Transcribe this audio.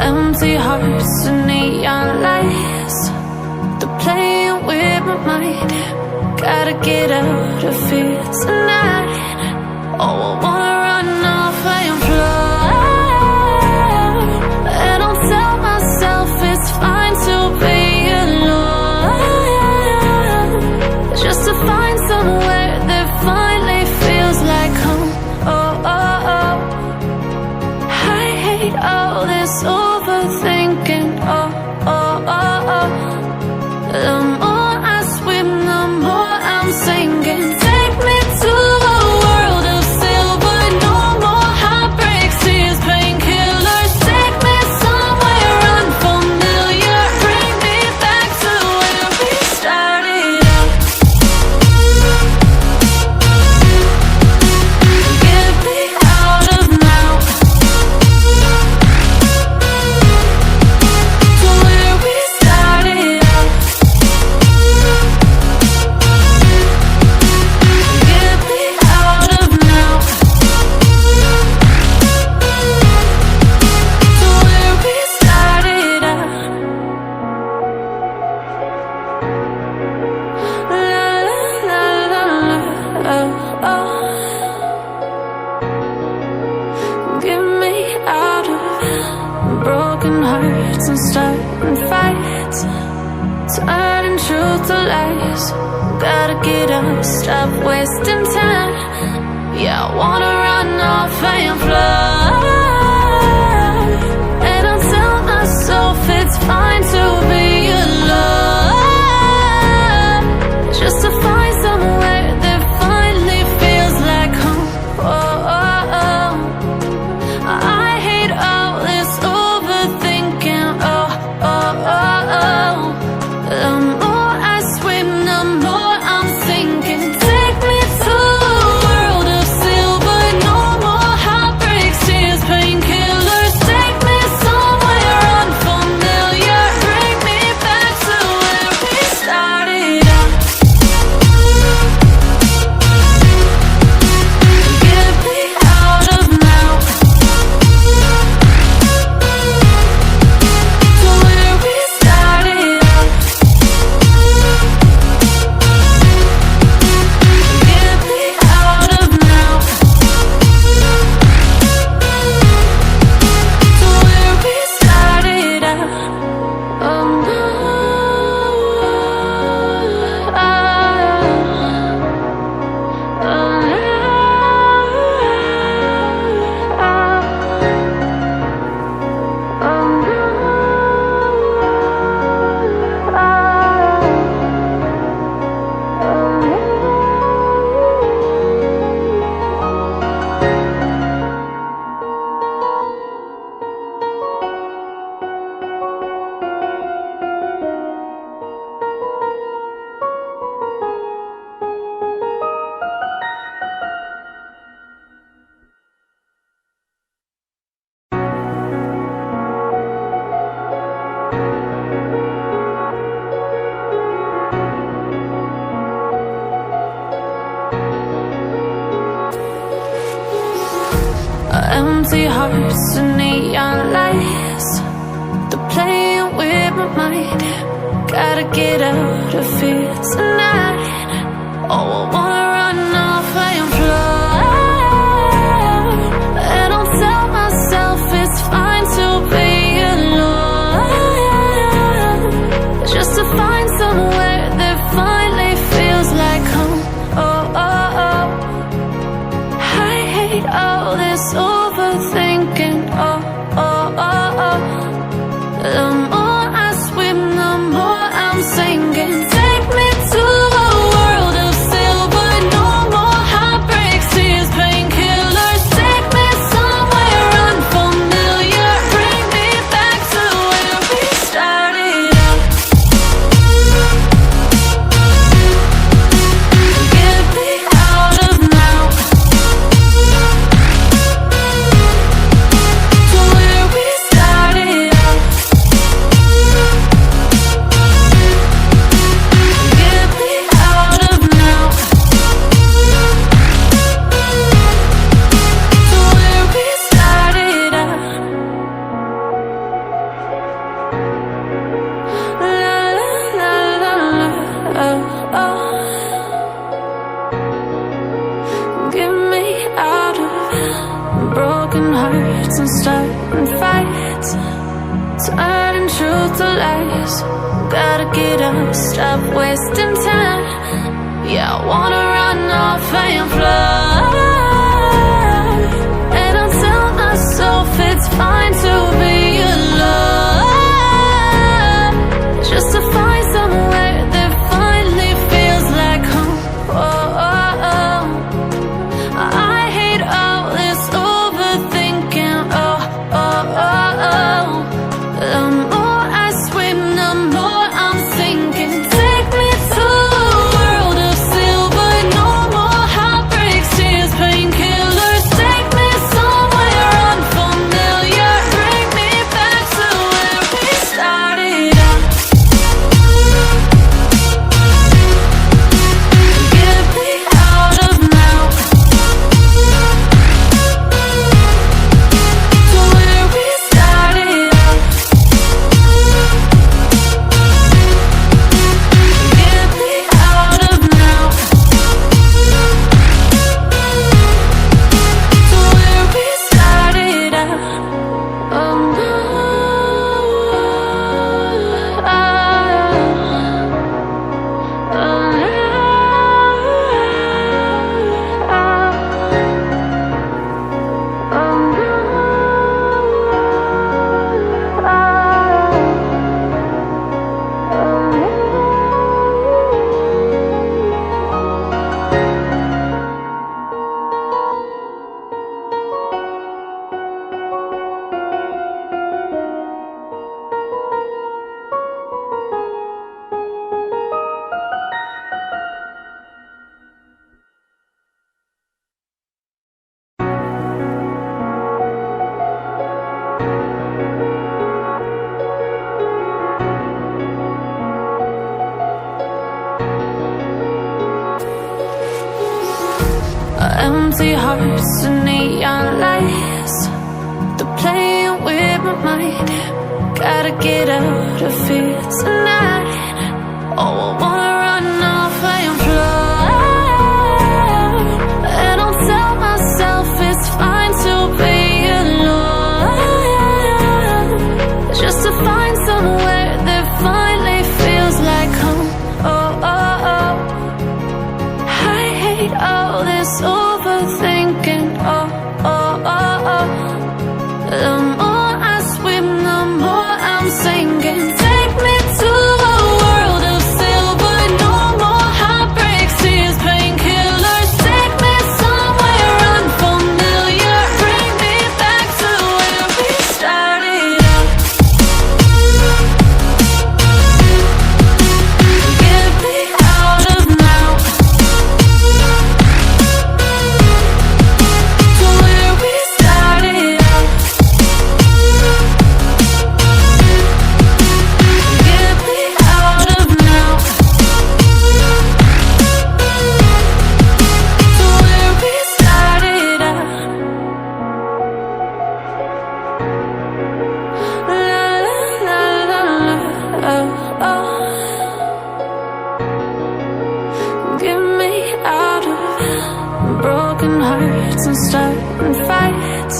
Empty hearts and neon lights, they're playing with my mind. Gotta get out of here tonight. Oh, I wanna run off and fly, and I'll tell myself it's fine to be alone, just to find somewhere that finally feels like home. Oh, oh, oh. I hate all this overthinking. Oh, oh, oh, oh. The more I swim, the more I'm sinking. Take me to a world of silver, no more heartbreaks, tears, painkillers. Take me somewhere unfamiliar, bring me back to where we started out. Get me out of now, to where we started out. Get me out of now, to where we started out. La la la la, oh, oh. Get me out of broken hearts and starting fights, turning truth to lies. Gotta get up, stop wasting time. Yeah, I wanna run off and fly, and I'll tell myself it's fine to be alone, just to find somewhere that finally feels like home. Oh, oh, oh. I hate all this overthinking. Oh, oh, oh, oh. The more I swim, the more I'm sinking. Take me to a world of silver, no more heartbreaks, tears, painkillers. Take me somewhere unfamiliar, bring me back to where we started out. Get me out of now, to where we started out. Get me out of now, to where we started out. Oh no, empty hearts and neon lights, they're playing with my mind. Gotta get out of here tonight. Oh, I wanna run off and fly, and I'll tell myself it's fine to be alone, just to find somewhere that finally feels like home. Oh, oh, oh. I hate all this overthinking. Oh, oh, oh, oh. The more I swim, the more I'm sinking. Take me to a world of silver, Get me out of broken hearts and starting fights, turning truth to lies. Gotta get up, stop wasting time. Yeah, I wanna run off and fly. And I tell myself it's fine to be alone, just to find somewhere that finally feels like home. I hate all this overthinking. The more I swim, the more I'm sinking. Take me to a world of silver, no more heartbreaks, tears, painkillers. Take me somewhere unfamiliar, bring me back to where we started out. Get me out of now, to where we started out. Get me out of now, to where we started out. Empty hearts and neon lights, they're playing with my mind. Gotta get out of here tonight. Oh, I wanna run off and fly. And I'll tell myself it's fine to be alone, just to find somewhere that finally feels like home. I hate all this overthinking. The more I swim, the more I'm sinking. Take me to a world of silver, no more heartbreaks, tears, painkillers. Take me somewhere unfamiliar, bring me back to where we started out. Get me out of now, to where we started out. Get me out of now, to where we started out. La la la la la, Get me out of broken hearts and starting fights,